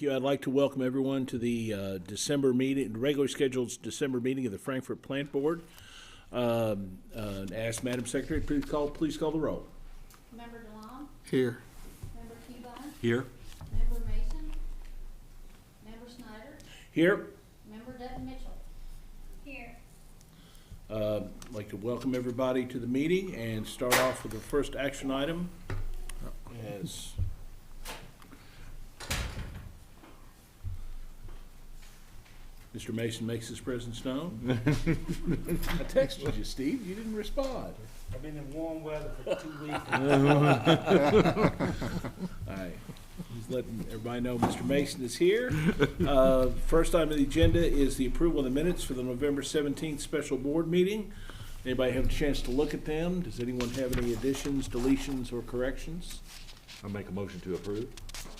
Thank you. I'd like to welcome everyone to the December meeting, regularly scheduled December meeting of the Frankfurt Plant Board. Ask Madam Secretary, please call the roll. Member DeLong? Here. Member Keeban? Here. Member Mason? Member Snyder? Here. Member Dutton Mitchell? Here. I'd like to welcome everybody to the meeting and start off with the first action item. As Mr. Mason makes his presence known. I texted you, Steve. You didn't respond. I've been in warm weather for 2 weeks. All right. Just letting everybody know Mr. Mason is here. First item on the agenda is the approval of the minutes for the November 17th special board meeting. Anybody have a chance to look at them? Does anyone have any additions, deletions, or corrections? I'll make a motion to approve.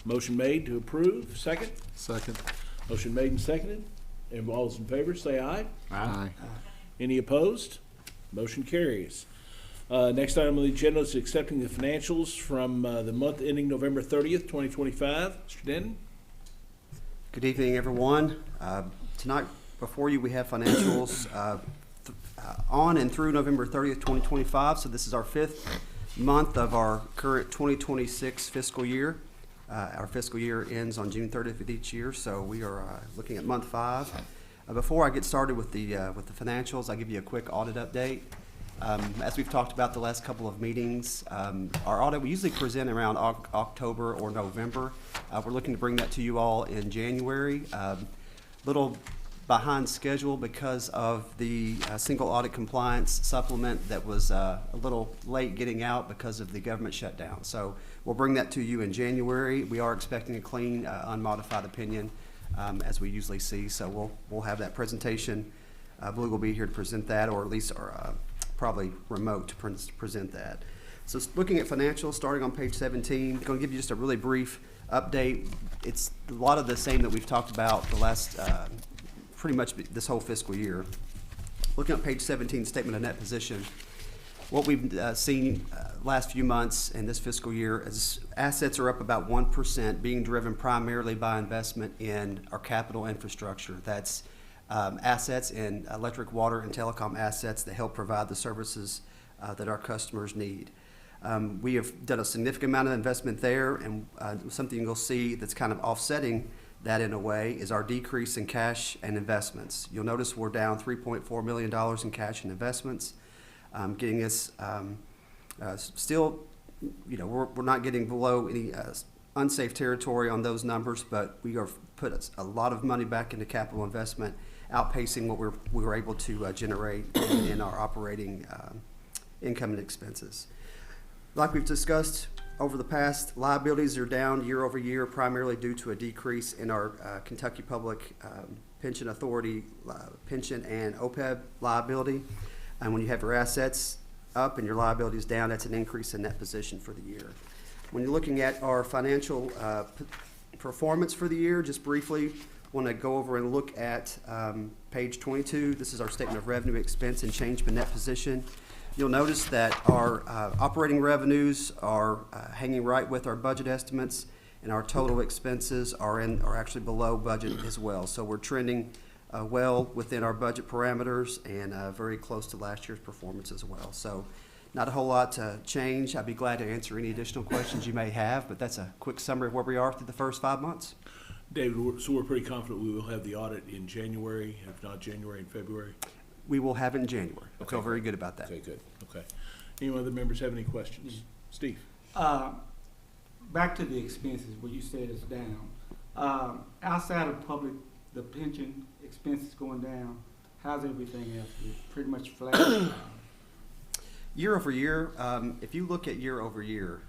Motion made to approve. Second? Second. Motion made and seconded. And all those in favor, say aye. Aye. Any opposed? Motion carries. Next item on the agenda is accepting the financials from the month ending November 30th, 2025. Mr. Denton? Good evening, everyone. Tonight before you we have financials on and through November 30th, 2025. So this is our 5th month of our current 2026 fiscal year. Our fiscal year ends on June 30th of each year, so we are looking at month 5. Before I get started with the financials, I'll give you a quick audit update. As we've talked about the last couple of meetings, our audit we usually present around October or November. We're looking to bring that to you all in January. Little behind schedule because of the single audit compliance supplement that was a little late getting out because of the government shutdown. So we'll bring that to you in January. We are expecting a clean, unmodified opinion as we usually see. So we'll have that presentation. Blue will be here to present that, or at least probably remote to present that. So looking at financials, starting on page 17, going to give you just a really brief update. It's a lot of the same that we've talked about the last pretty much this whole fiscal year. Looking at page 17, statement of net position, what we've seen last few months in this fiscal year is assets are up about 1%, being driven primarily by investment in our capital infrastructure. That's assets in electric, water, and telecom assets that help provide the services that our customers need. We have done a significant amount of investment there, and something you'll see that's kind of offsetting that in a way is our decrease in cash and investments. You'll notice we're down $3.4 million in cash and investments, getting us still, we're not getting below any unsafe territory on those numbers, but we are put a lot of money back into capital investment, outpacing what we were able to generate in our operating income and expenses. Like we've discussed over the past, liabilities are down year over year, primarily due to a decrease in our Kentucky Public Pension Authority pension and OPEB liability. And when you have your assets up and your liabilities down, that's an increase in that position for the year. When you're looking at our financial performance for the year, just briefly, want to go over and look at page 22. This is our statement of revenue, expense, and change in net position. You'll notice that our operating revenues are hanging right with our budget estimates, and our total expenses are actually below budget as well. So we're trending well within our budget parameters and very close to last year's performance as well. So not a whole lot to change. I'd be glad to answer any additional questions you may have, but that's a quick summary of where we are through the first 5 months. David, so we're pretty confident we will have the audit in January, if not January and February? We will have it in January. I feel Okay. very good about that. Okay, good. Okay. Any other members have any questions? Steve? Back to the expenses, where you said it's down. Outside of public, the pension expenses going down, how's everything else? It's pretty much flat. Year over year, if you look at year over year,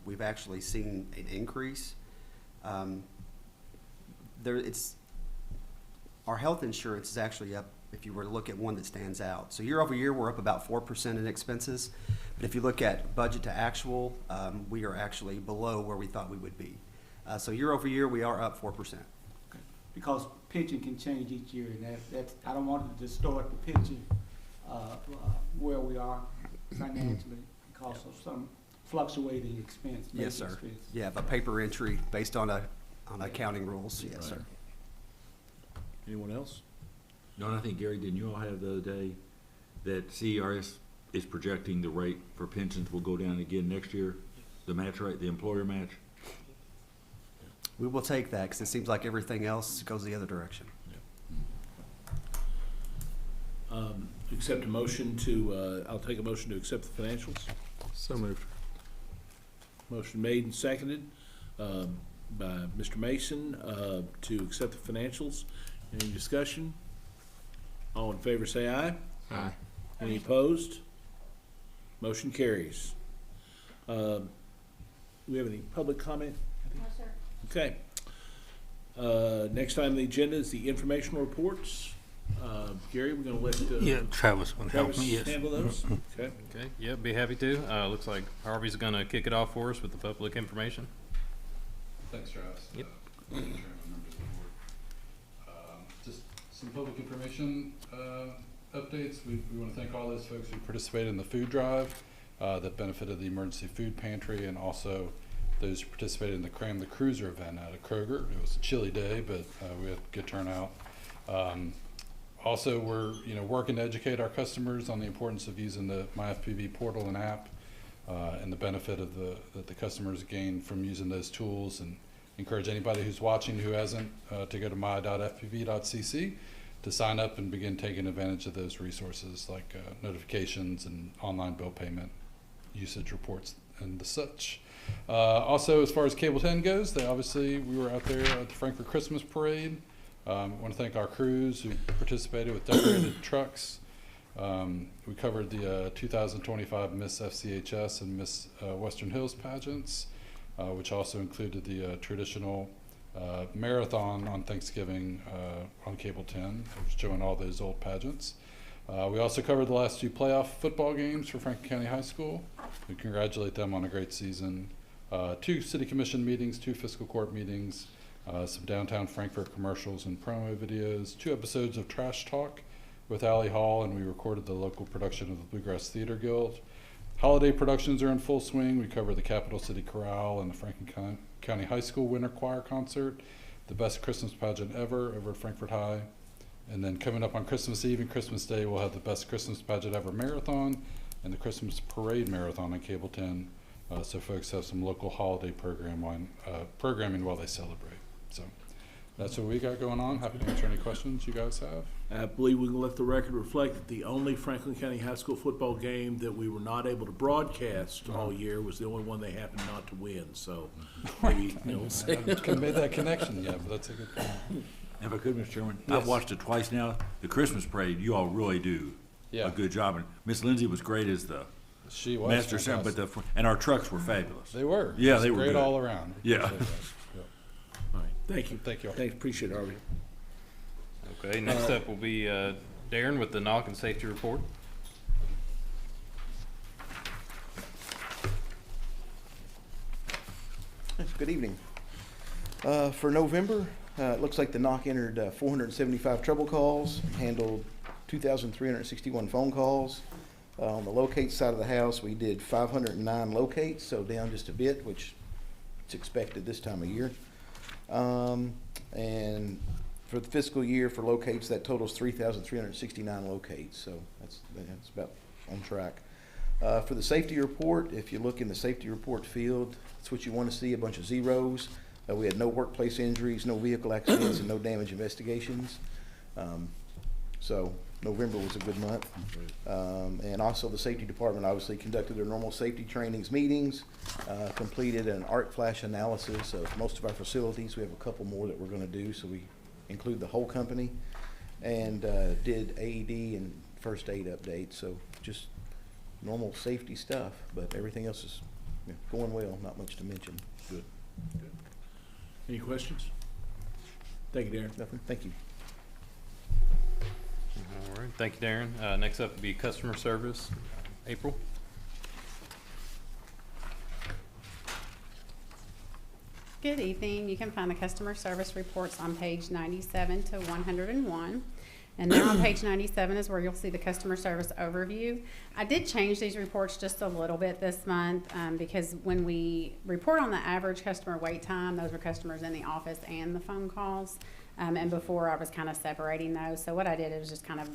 we've actually seen an increase. Our health insurance is actually up if you were to look at one that stands out. So year over year, we're up about 4% in expenses. But if you look at budget to actual, we are actually below where we thought we would be. So year over year, we are up 4%. Okay. Because pension can change each year, and that's I don't want to distort the pension where we are financially because of some fluctuating expense. Yes, sir. Expense. Yeah, a paper entry based on a accounting rules, yes, sir. Right. Anyone else? No, and I think, Gary, didn't you all have the other day that CERS is projecting the rate for pensions will go down again next year? The match rate, the employer match? We will take that, because it seems like everything else goes the other direction. Accept a motion to, I'll take a motion to accept the financials. So moved. Motion made and seconded by Mr. Mason to accept the financials. Any discussion? All in favor say aye. Aye. Any opposed? Motion carries. We have any public comment? No, sir. Okay. Next item on the agenda is the informational reports. Gary, we're gonna let Yeah, Travis will help Travis me, yes. handle those? Okay. Okay, yeah, be happy to. Looks like Harvey's gonna kick it off for us with the public information. Thanks, Travis. Yep. Chairman, members of the board. Just some public information updates. We want to thank all those folks who participated in the food drive that benefited the emergency food pantry, and also those who participated in the Cram the Cruiser event out at Kroger. It was a chilly day, but we had good turnout. Also, we're working to educate our customers on the importance of using the My FPB portal and app, and the benefit of that the customers gain from using those tools, and encourage anybody who's watching who hasn't to go to my.fpb.cc to sign up and begin taking advantage of those resources like notifications and online bill payment, usage reports, and the such. Also, as far as Cable 10 goes, we were out there at the Frankfurt Christmas Parade. I want to thank our crews who participated with decorated trucks. We covered the 2025 Miss FCHS and Miss Western Hills pageants, which also included the traditional marathon on Thanksgiving on Cable 10, showing all those old pageants. We also covered the last two playoff football games for Franklin County High School. We congratulate them on a great season. 2 city commission meetings, 2 fiscal court meetings, some downtown Frankfurt commercials and promo videos, 2 episodes of Trash Talk with Allie Hall, and we recorded the local production of the Bluegrass Theater Guild. Holiday productions are in full swing. We cover the Capital City Chorale and the Franklin County High School Winter Choir Concert, the best Christmas pageant ever over at Frankfurt High. And then coming up on Christmas Eve and Christmas Day, we'll have the best Christmas pageant ever marathon and the Christmas Parade Marathon on Cable 10. So folks have some local holiday programming while they celebrate. So that's what we got going on. Happy to answer any questions you guys have. I believe we can let the record reflect that the only Franklin County High School football game that we were not able to broadcast all year was the only one they happened not to win. So maybe, we'll see. I haven't made that connection yet, but that's a good point. If I could, Mr. Chairman, Yes. I've watched it twice now. The Christmas parade, you all really do Yeah. a good job. And Miss Lindsay was great as the She was master center, but fantastic. and our trucks were fabulous. They were. Yeah, It was they were great good. all around. We Yeah. appreciate that. Yeah. All right, thank you. Thank you all. Thanks, appreciate it, Harvey. Okay, next up will be Darren with the knock and safety report. Good evening. For November, it looks like the knock entered 475 trouble calls, handled 2,361 phone calls. On the locate side of the house, we did 509 locates, so down just a bit, which is expected this time of year. And for the fiscal year for locates, that totals 3,369 locates, so that's about on track. For the safety report, if you look in the safety report field, that's what you want to see, a bunch of zeros. We had no workplace injuries, no vehicle accidents, and no damage investigations. So November was a good month. And also the safety department obviously conducted their normal safety trainings meetings, completed an arc flash analysis of most of our facilities. We have a couple more that we're going to do, so we include the whole company, and did AED and first aid updates. So just normal safety stuff, but everything else is going well, not much to mention. Good. Good. Any questions? Thank you, Darren. Nothing, thank you. All right, thank you, Darren. Next up will be customer service. April? Good evening. You can find the customer service reports on page 97 to 101. And then on page 97 is where you'll see the customer service overview. I did change these reports just a little bit this month because when we report on the average customer wait time, those are customers in the office and the phone calls. And before I was kind of separating those. So what I did is just kind of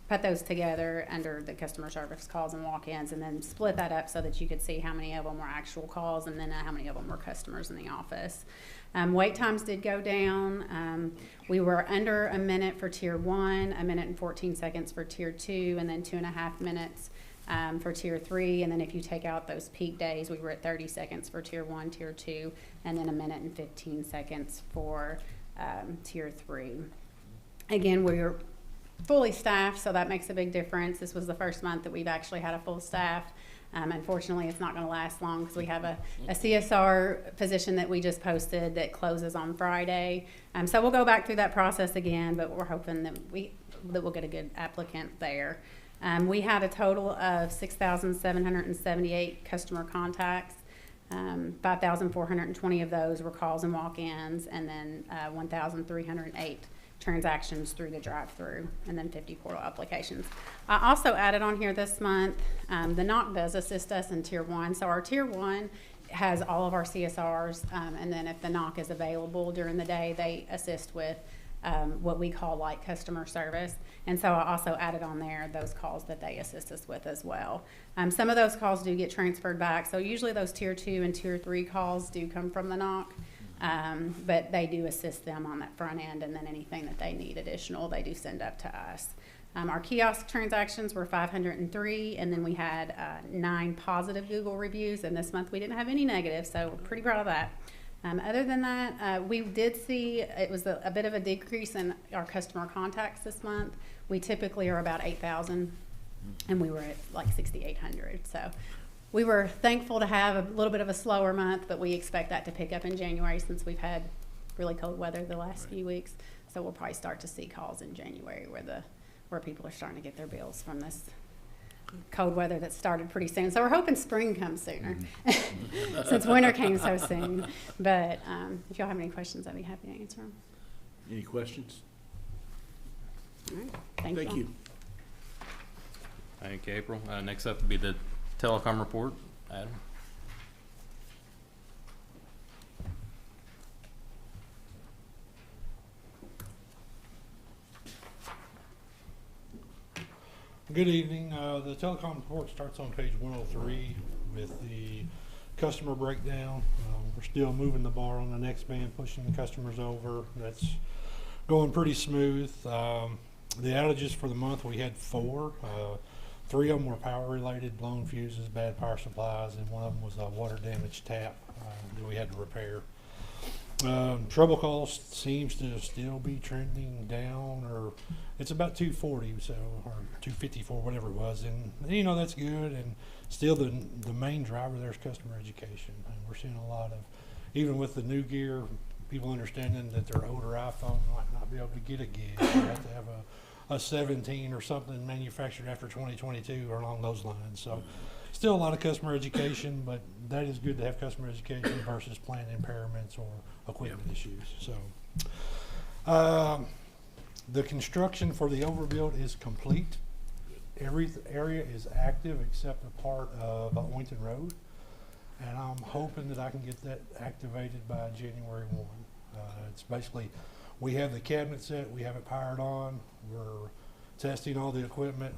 put those together under the customer service calls and walk-ins, and then split that up so that you could see how many of them were actual calls and then how many of them were customers in the office. Wait times did go down. We were under a minute for tier 1, a minute and 14 seconds for tier 2, and then 2.5 minutes for tier 3. And then if you take out those peak days, we were at 30 seconds for tier 1, tier 2, and then a minute and 15 seconds for tier 3. Again, we're fully staffed, so that makes a big difference. This was the first month that we've actually had a full staff. Unfortunately, it's not going to last long because we have a CSR position that we just posted that closes on Friday. So we'll go back through that process again, but we're hoping that we'll get a good applicant there. We had a total of 6,778 customer contacts. 5,420 of those were calls and walk-ins, and then 1,308 transactions through the drive-through, and then 50 portal applications. I also added on here this month, the NOC does assist us in tier 1. So our tier 1 has all of our CSRs, and then if the NOC is available during the day, they assist with what we call light customer service. And so I also added on there those calls that they assist us with as well. Some of those calls do get transferred back. So usually those tier 2 and tier 3 calls do come from the NOC. But they do assist them on that front end, and then anything that they need additional, they do send up to us. Our kiosk transactions were 503, and then we had 9 positive Google reviews, and this month we didn't have any negative, so we're pretty proud of that. Other than that, we did see it was a bit of a decrease in our customer contacts this month. We typically are about 8,000, and we were at like 6,800. So we were thankful to have a little bit of a slower month, but we expect that to pick up in January since we've had really cold weather the last few weeks. So we'll probably start to see calls in January where people are starting to get their bills from this cold weather that started pretty soon. So we're hoping spring comes sooner since winter came so soon. But if y'all have any questions, I'd be happy to answer them. Any questions? All right. Thank Thank you. Thank you, April. Next up would be the telecom report. Adam? Good evening. The telecom report starts on page 103 with the customer breakdown. We're still moving the bar on the next band, pushing the customers over. That's going pretty smooth. The outages for the month, we had 4. 3 of them were power related, blown fuses, bad power supplies, and one of them was a water damaged tap that we had to repair. Trouble calls seems to still be trending down, or it's about 240, so, or 254, whatever it was, and you know that's good. And still, the main driver there is customer education, and we're seeing a lot of, even with the new gear, people understanding that their older iPhone might not be able to get a gig. You have to have a 17 or something manufactured after 2022 or along those lines. So still a lot of customer education, but that is good to have customer education versus plant impairments or equipment issues. So the construction for the overbuild is complete. Every area is active except a part of Oynton Road, and I'm hoping that I can get that activated by January 1. It's basically, we have the cabinet set, we have it powered on, we're testing all the equipment,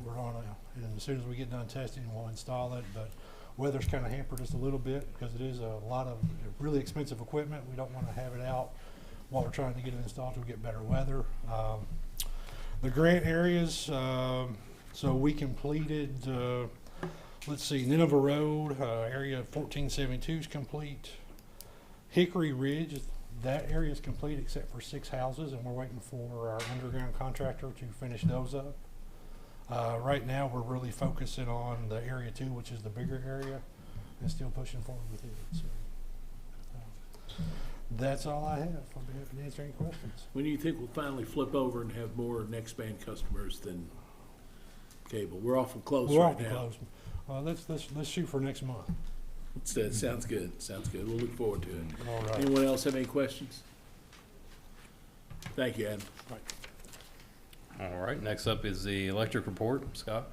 and as soon as we get done testing, we'll install it. But weather's kind of hampered us a little bit because it is a lot of really expensive equipment. We don't want to have it out while we're trying to get it installed till we get better weather. The grant areas, so we completed, let's see, Nineveh Road, area 1472 is complete. Hickory Ridge, that area is complete except for 6 houses, and we're waiting for our underground contractor to finish those up. Right now, we're really focusing on the area 2, which is the bigger area, and still pushing forward with it. So, that's all I have. I'll be happy to answer any questions. When do you think we'll finally flip over and have more next band customers than cable? We're awful close We're right awful close. Let's shoot for next month. Sounds good. Sounds good. We'll look forward to it. All right. Anyone else have any questions? Thank you, Adam. All right, next up is the electric report. Scott?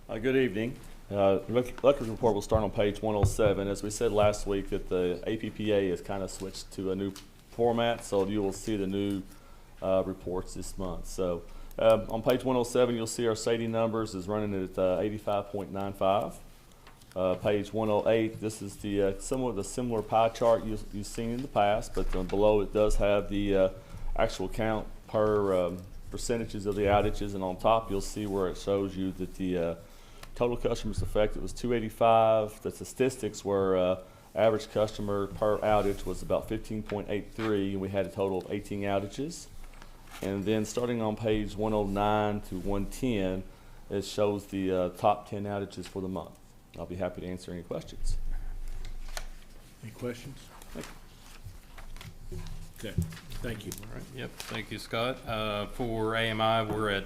Good evening. Electric report will start on page 107. As we said last week, that the APPA has kind of switched to a new format, so you will see the new reports this month. So on page 107, you'll see our SAIDI numbers is running at 85.95. Page 108, this is the similar pie chart you've seen in the past, but below it does have the actual count per percentages of the outages, and on top you'll see where it shows you that the total customers affected was 285. The statistics were average customer per outage was about 15.83, and we had a total of 18 outages. And then starting on page 109 to 110, it shows the top 10 outages for the month. I'll be happy to answer any questions. Any questions? Okay, thank you. All right, yep, thank you, Scott. For AMI, we're at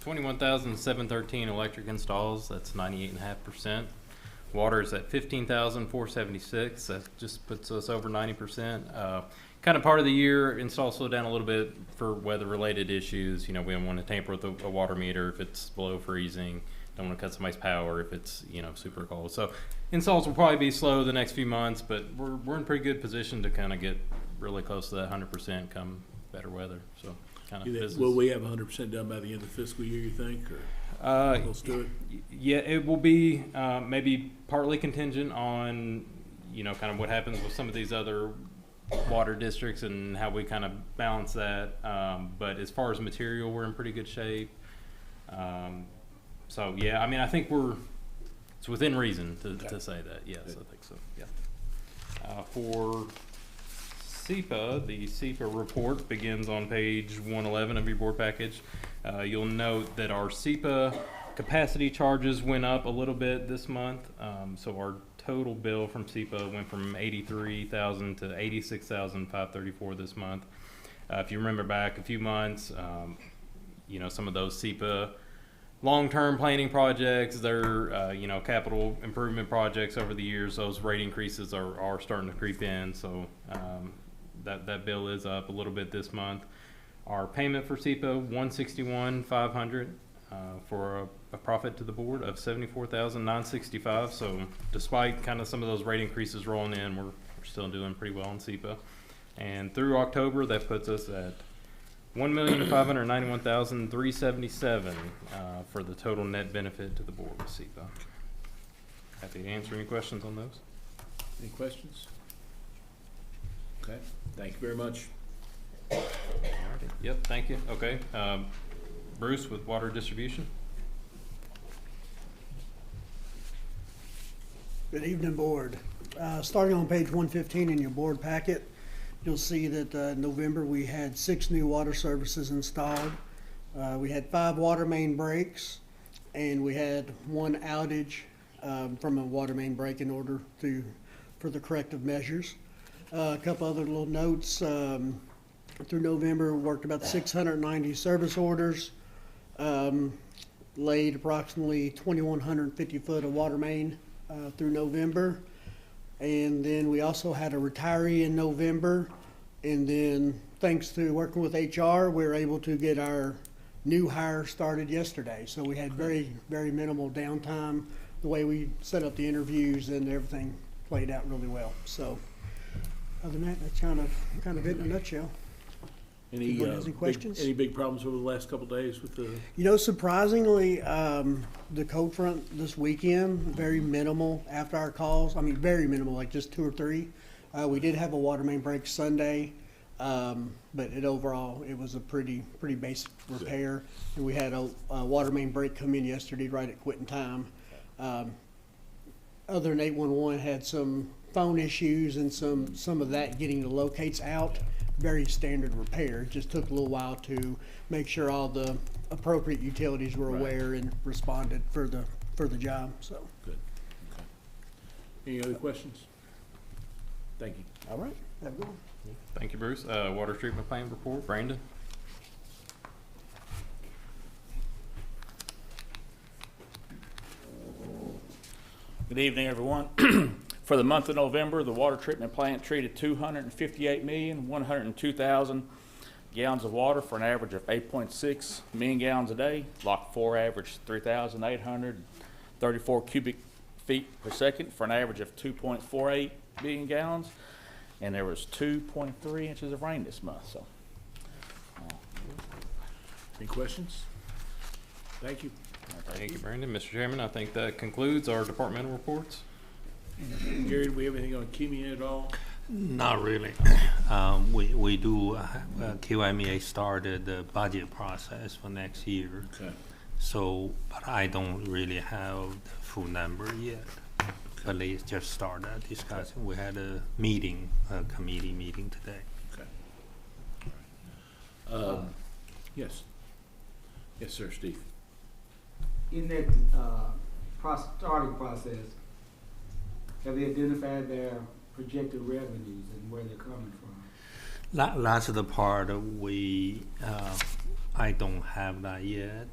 21,713 electric installs. That's 98.5%. Water is at 15,476. That just puts us over 90%. Kind of part of the year, installs slow down a little bit for weather-related issues. You know, we don't want to tamper with a water meter if it's below freezing. Don't want to cut somebody's power if it's, you know, super cold. So installs will probably be slow the next few months, but we're in pretty good position to kind of get really close to that 100% come better weather. So kind of business. Will we have 100% done by the end of the fiscal year, you think, or close to it? Yeah, it will be maybe partly contingent on, you know, kind of what happens with some of these other water districts and how we kind of balance that. But as far as material, we're in pretty good shape. So yeah, I mean, I think it's within reason to say that. Yes, I think so. Yeah. For SEPA, the SEPA report begins on page 111 of your board package. You'll note that our SEPA capacity charges went up a little bit this month. So our total bill from SEPA went from $83,000 to $86,534 this month. If you remember back a few months, you know, some of those SEPA long-term planning projects, they're you know, capital improvement projects over the years. Those rate increases are starting to creep in. So that bill is up a little bit this month. Our payment for SEPA, $161,500 for a profit to the board of $74,965. So despite kind of some of those rate increases rolling in, we're still doing pretty well in SEPA. And through October, that puts us at $1,591,377 for the total net benefit to the board with SEPA. Happy to answer any questions on those. Any questions? Okay, thank you very much. Alrighty. Yep, thank you. Okay, Bruce with water distribution. Good evening, board. Starting on page 115 in your board packet, you'll see that in November we had 6 new water services installed. We had 5 water main breaks, and we had 1 outage from a water main break in order for the corrective measures. A couple other little notes. Through November, we worked about 690 service orders, laid approximately 2,150 foot of water main through November. And then we also had a retiree in November. And then thanks to working with HR, we were able to get our new hire started yesterday. So we had very, very minimal downtime. The way we set up the interviews and everything played out really well. So other than that, that's kind of it in a nutshell. Any questions? Any big problems over the last couple of days with the? You know, surprisingly, the cold front this weekend, very minimal after our calls. I mean, very minimal, like just 2 or 3. We did have a water main break Sunday, but overall, it was a pretty basic repair. And we had a water main break come in yesterday right at quitting time. Other than 811 had some phone issues and some of that getting the locates out. Very standard repair. It just took a little while to make sure all the appropriate utilities were aware and responded for the job. So good. Okay. Any other questions? Thank you. All right. Have a good one. Thank you, Bruce. Water treatment plant report, Brandon. Good evening, everyone. For the month of November, the water treatment plant treated 258,102,000 gallons of water for an average of 8.6 million gallons a day. Block 4 averaged 3,834 cubic feet per second for an average of 2.48 billion gallons. And there was 2.3 inches of rain this month, so. Any questions? Thank you. Thank you, Brandon. Mr. Chairman, I think that concludes our departmental reports. Gary, do we have anything on QME at all? Not really. We do, QMEA started the budget process for next year. Okay. So, but I don't really have the full number yet. But they just started discussing. We had a meeting, a committee meeting today. Okay. All right. Yes. Yes, sir, Steve. In that starting process, have they identified their projected revenues and where they're coming from? That's the part I don't have that yet.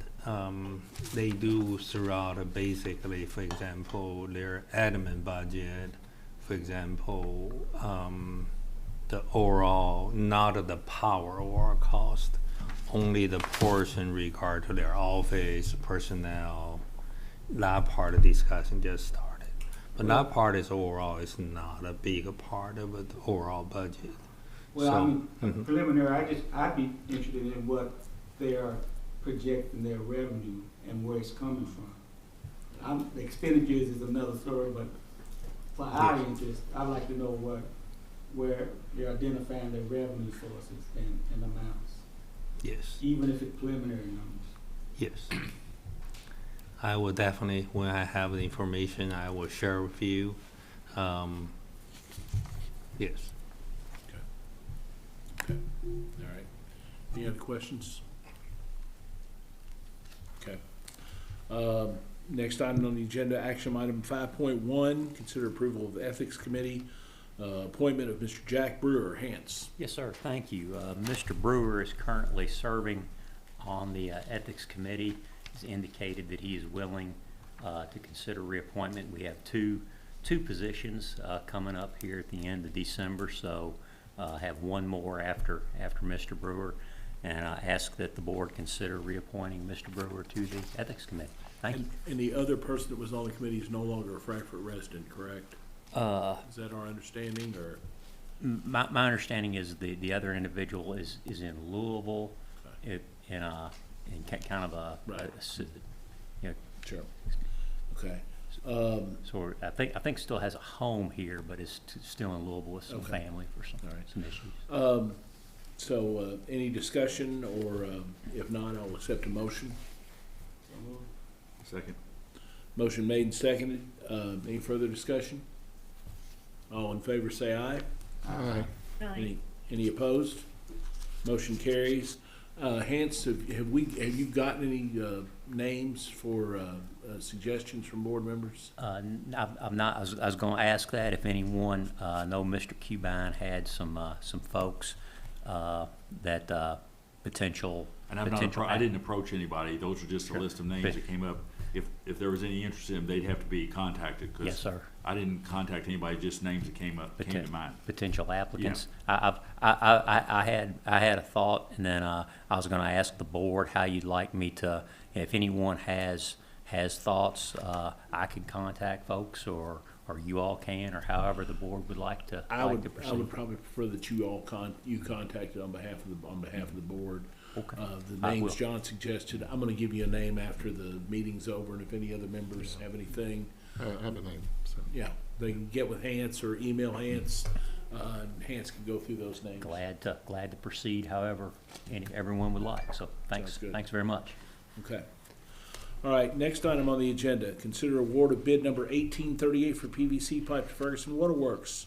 They do throughout basically, for example, their admin budget, for example, the overall, not the power or cost, only the portion regard to their office, personnel. That part of discussion just started. But that part is overall, is not a big part of the overall budget. Well, So, I mean, preliminary, I'd be interested in what they are projecting their revenue and where it's coming from. The expenditures is another story, but for our interest, I'd like to know where they're identifying their revenue sources and amounts, Yes, even if it's preliminary numbers. yes. I will definitely, when I have the information, I will share with you. Yes. Okay. All right. Any other questions? Okay. Next item on the agenda, action item 5.1, consider approval of the Ethics Committee, appointment of Mr. Jack Brewer, Hance. Yes, sir. Thank you. Mr. Brewer is currently serving on the Ethics Committee. He's indicated that he is willing to consider reappointment. We have two positions coming up here at the end of December, so have one more after Mr. Brewer, and I ask that the board consider reappointing Mr. Brewer to the Ethics Committee. Thank you. And the other person that was on the committee is no longer a Frankfurt resident, correct? Is that our understanding, or? My understanding is the other individual is in Louisville, Okay. in kind of Right. you know, Sure. Okay. so I think still has a home here, but is still in Louisville with some Okay. family for some All right. some issues. So, any discussion, or if not, I'll accept a motion. Second. Motion made and seconded. Any further discussion? All in favor say aye. Aye. Any opposed? Motion carries. Hance, have you gotten any names for suggestions from board members? I'm not. I was going to ask that if anyone know Mr. Cubine had some folks that potential. And I didn't approach anybody. Those are just a list of names that came up. If there was any interest in them, they'd have to be contacted. 'Cause Yes, sir. I didn't contact anybody, just names that came to mind. Potential applicants. I had a thought, and then I was going to ask the board how you'd like me to. If anyone has thoughts, I could contact folks, or you all can, or however the board would like to. I would proceed. probably prefer that you all contacted on behalf of the board. Okay. The I names will. John suggested, I'm gonna give you a name after the meeting's over, and if any other members have anything, I have a name, so. yeah, they can get with Hance or email Hance, and Hance can go through those names. Glad to proceed however everyone would like. So Sounds good. thanks very much. Okay. All right, next item on the agenda, consider award of bid number 1838 for PVC pipe to Ferguson Waterworks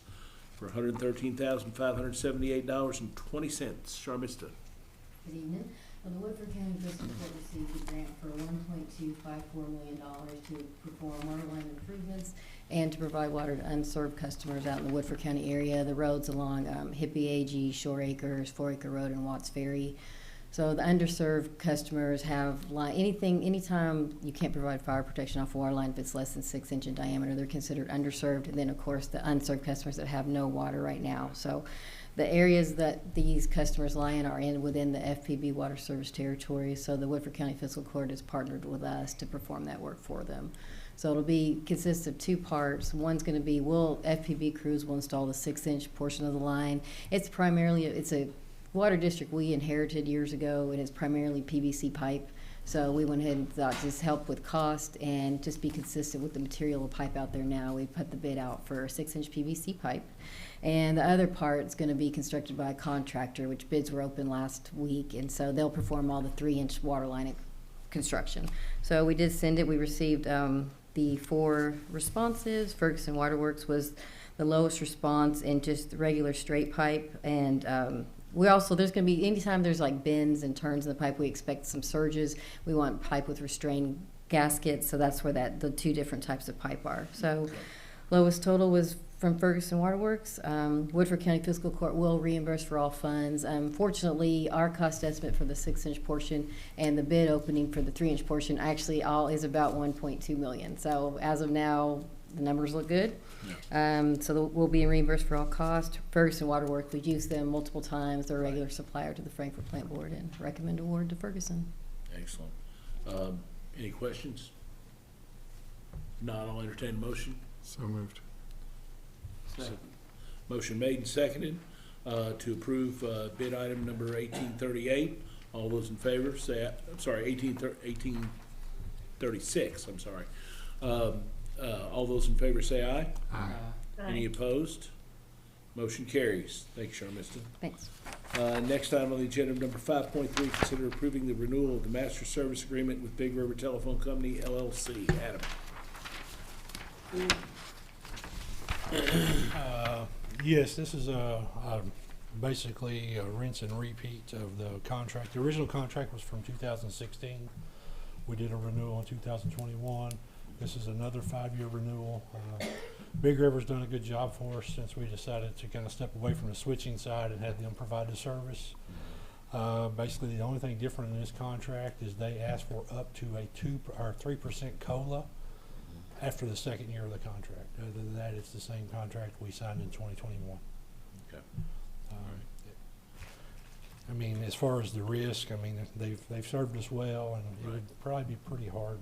for $113,578.20. Charmista. Good evening. Well, the Woodford County District Court received a grant for $1.254 million to perform water line improvements and to provide water to unserved customers out in the Woodford County area. The roads along Hippie AG, Shore Acres, 4 Acre Road, and Watts Ferry. So the underserved customers have anytime you can't provide fire protection off a water line if it's less than 6 inch in diameter, they're considered underserved. And then of course the unserved customers that have no water right now. So the areas that these customers lie in are within the FPB water service territory. So the Woodford County Fiscal Court has partnered with us to perform that work for them. So it'll consist of two parts. One's going to be FPB crews will install the 6 inch portion of the line. It's a water district we inherited years ago, and it's primarily PVC pipe. So we went ahead and thought just help with cost and just be consistent with the material of pipe out there now. We put the bid out for 6 inch PVC pipe. And the other part is going to be constructed by a contractor, which bids were open last week. And so they'll perform all the 3 inch water line construction. So we did send it. We received the 4 responses. Ferguson Waterworks was the lowest response in just regular straight pipe. And there's going to be, anytime there's like bends and turns in the pipe, we expect some surges. We want pipe with restrained gaskets, so that's where the 2 different types of pipe are. So lowest total was from Ferguson Waterworks. Woodford County Fiscal Court will reimburse for all funds. Fortunately, our cost estimate for the 6 inch portion and the bid opening for the 3 inch portion actually all is about $1.2 million. So as of now, the numbers look good. So we'll be reimbursed for all costs. Ferguson Waterworks, we've used them multiple times. They're a regular supplier to the Frankfurt Plant Board and recommend award to Ferguson. Excellent. Any questions? Not, I'll entertain a motion. So moved. Second. Motion made and seconded to approve bid item number 1838. All those in favor say, 1836, I'm sorry. All those in favor say aye. Aye. Any opposed? Motion carries. Thank you, Sharmista. Thanks. Next item on the agenda, number 5.3, consider approving the renewal of the master service agreement with Big River Telephone Company, LLC. Adam. Yes, this is basically a rinse and repeat of the contract. The original contract was from 2016. We did a renewal in 2021. This is another 5-year renewal. Big River's done a good job for us since we decided to kind of step away from the switching side and have them provide the service. Basically, the only thing different in this contract is they ask for up to a 2 or 3% COLA after the second year of the contract. Other than that, it's the same contract we signed in 2021. Okay. I mean, as far as the risk, I mean, they've served us well, and it would probably be pretty hard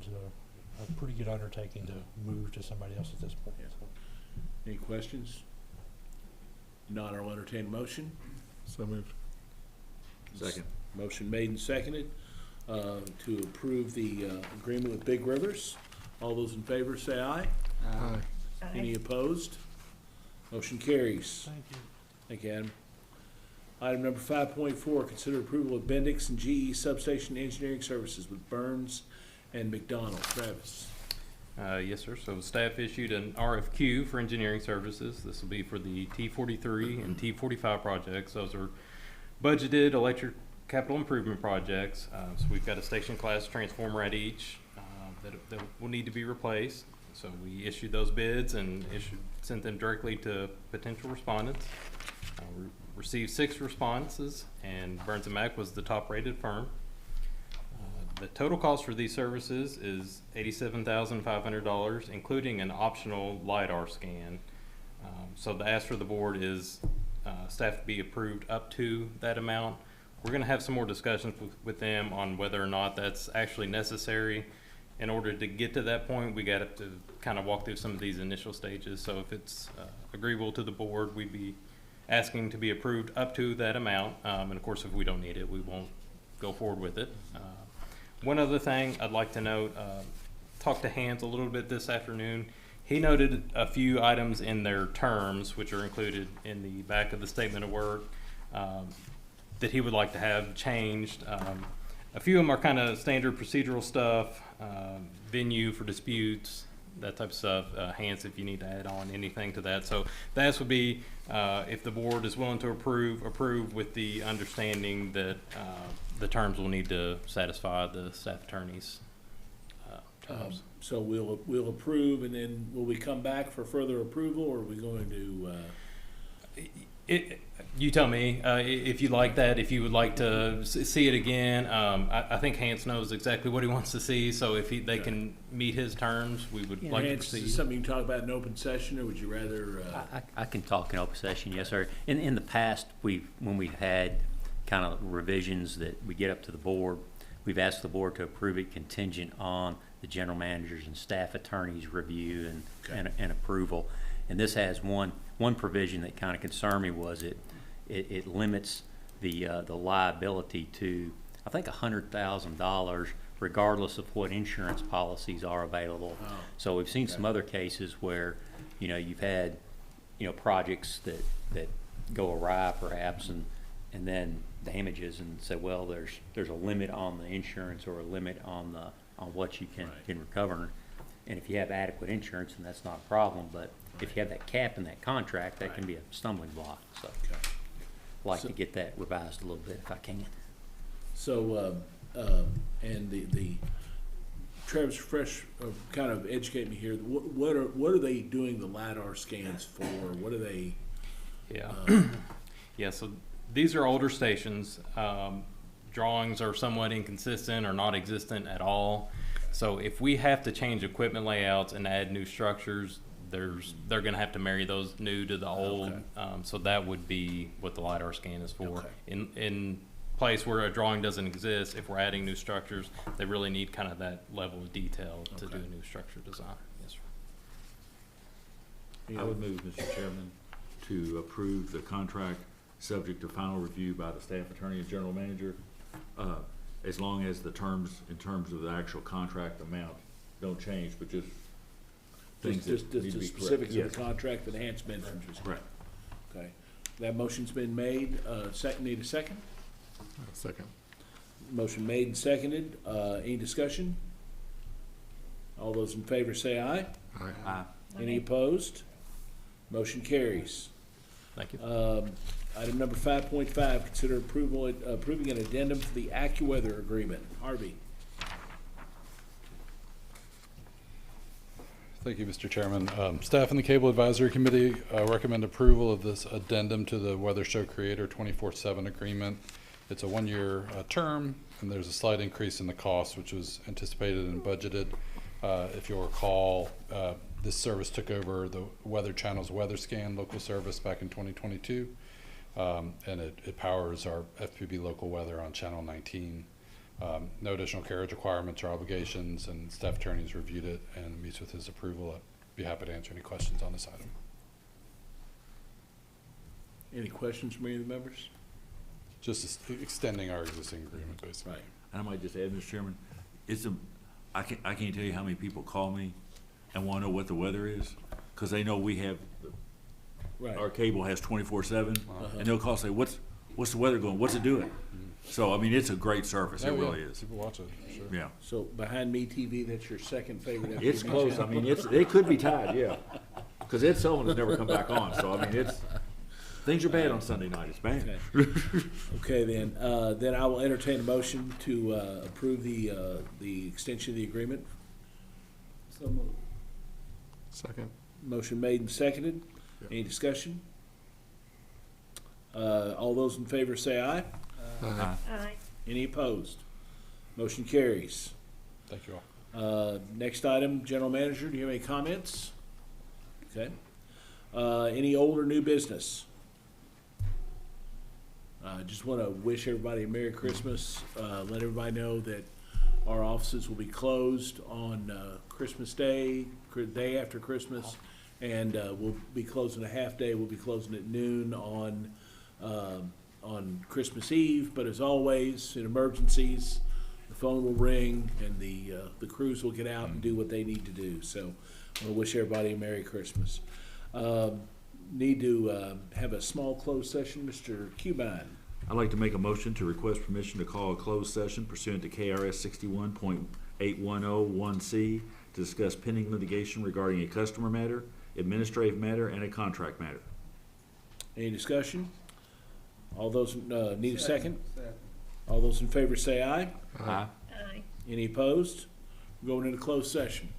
a pretty good undertaking to move to somebody else at this point. Yeah. Any questions? Not, I'll entertain a motion. So moved. Second. Motion made and seconded to approve the agreement with Big Rivers. All those in favor say aye. Aye. Any opposed? Motion carries. Thank you. Thank you, Adam. Item number 5.4, consider approval of Bendix and GE Substation Engineering Services with Burns and McDonald. Travis. Yes, sir. So staff issued an RFQ for engineering services. This will be for the T43 and T45 projects. Those are budgeted electric capital improvement projects. So we've got a station class transformer at each that will need to be replaced. So we issued those bids and sent them directly to potential respondents. We received 6 responses, and Burns & Mac was the top-rated firm. The total cost for these services is $87,500, including an optional LiDAR scan. So the ask for the board is staff to be approved up to that amount. We're going to have some more discussions with them on whether or not that's actually necessary. In order to get to that point, we got to kind of walk through some of these initial stages. So if it's agreeable to the board, we'd be asking to be approved up to that amount. And of course, if we don't need it, we won't go forward with it. One other thing I'd like to note, talked to Hans a little bit this afternoon. He noted a few items in their terms, which are included in the back of the statement of work, that he would like to have changed. A few of them are kind of standard procedural stuff, venue for disputes, that type of stuff. Hans, if you need to add on anything to that. So that would be, if the board is willing to approve with the understanding that the terms will need to satisfy the staff attorney's terms. So we'll approve, and then will we come back for further approval, or are we going to? You tell me if you like that, if you would like to see it again. I think Hans knows exactly what he wants to see, so if they can meet his terms, we would like to Hans, is proceed. this something you can talk about in open session, or would you rather? I can talk in open session, yes, sir. In the past, when we've had kind of revisions that we get up to the board, we've asked the board to approve it contingent on the general managers and staff attorneys' review and approval. And this has one provision that kind of concerned me was it limits the liability to, I think, $100,000 regardless of what insurance policies are available. Oh, So we've seen some other cases where, you've had, projects that go awry perhaps and then damages and say, well, there's a limit on the insurance or a limit on what you can recover. And if you have adequate insurance, then that's not a problem. But if you have that cap in that contract, that can be a stumbling block. So I'd like to get that revised a little bit if I can. So, and the Travis Fresh, kind of educate me here. What are they doing the LiDAR scans for? What are they? Yeah. Yeah. So these are older stations. Drawings are somewhat inconsistent or non-existent at all. So if we have to change equipment layouts and add new structures, they're going to have to marry those new to the old. So that would be what the LiDAR scan is for. In place where a drawing doesn't exist, if we're adding new structures, they really need kind of that level of detail to do a new structure design. Yes, sir. I would move, Mr. Chairman, to approve the contract subject to final review by the staff attorney and general manager, as long as the terms, in terms of the actual contract amount, don't change, but just things Just that need to the be correct. specifics Yes. of the contract that Hans mentioned. Right. Okay. That motion's been made. Need a second? Second. Motion made and seconded. Any discussion? All those in favor say aye. Aye. Any opposed? Motion carries. Thank you. Item number 5.5, consider approving an addendum to the AccuWeather agreement. Harvey. Thank you, Mr. Chairman. Staff and the Cable Advisory Committee recommend approval of this addendum to the Weather Show Creator 24/7 agreement. It's a one-year term, and there's a slight increase in the cost, which was anticipated and budgeted. If you'll recall, this service took over the Weather Channel's Weather Scan local service back in 2022, and it powers our FPB local weather on Channel 19. No additional carriage requirements or obligations, and staff attorneys reviewed it and meets with his approval. I'd be happy to answer any questions on this item. Any questions from any of the members? Just extending our existing agreement, basically. Right. And I might just add, Mr. Chairman, I can't tell you how many people call me and want to know what the weather is, because they know we have, Right. our cable has 24/7, and they'll call and say, what's the weather going, what's it doing? So, I mean, it's a great service, it really is. People watch it, for sure. Yeah. So behind me TV, that's your second favorite FPB It's close, I mean, it could be tied, yeah. Because Ed Sullivan has never come back on, so I mean, things are bad on Sunday night, it's bad. Okay, then I will entertain a motion to approve the extension of the agreement. So moved. Second. Motion made and seconded. Any discussion? All those in favor say aye. Aye. Any opposed? Motion carries. Thank you all. Next item, General Manager, do you have any comments? Okay. Any old or new business? Just want to wish everybody a Merry Christmas. Let everybody know that our offices will be closed on Christmas Day, day after Christmas, and we'll be closing a half day. We'll be closing at noon on Christmas Eve. But as always, in emergencies, the phone will ring and the crews will get out and do what they need to do. So I want to wish everybody a Merry Christmas. Need to have a small closed session. Mr. Cubine. I'd like to make a motion to request permission to call a closed session pursuant to KRS 61.8101C to discuss pending litigation regarding a customer matter, administrative matter, and a contract matter. Any discussion? All those, need a second? All those in favor say aye. Aye. Aye. Any opposed? We're going into closed session.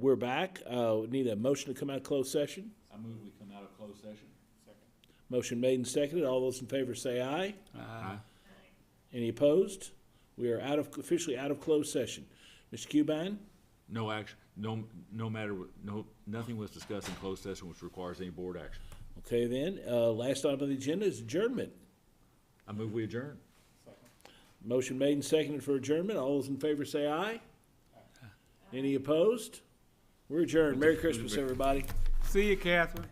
We're back. We need a motion to come out of closed session. I move we come out of closed session. Motion made and seconded. All those in favor say aye. Aye. Any opposed? We are officially out of closed session. Mr. Cubine? No action, nothing was discussed in closed session which requires any board action. Okay then, last item on the agenda is adjournment. I move we adjourn. Motion made and seconded for adjournment. All those in favor say aye. Any opposed? We're adjourned. Merry Christmas, everybody. See you, Catherine.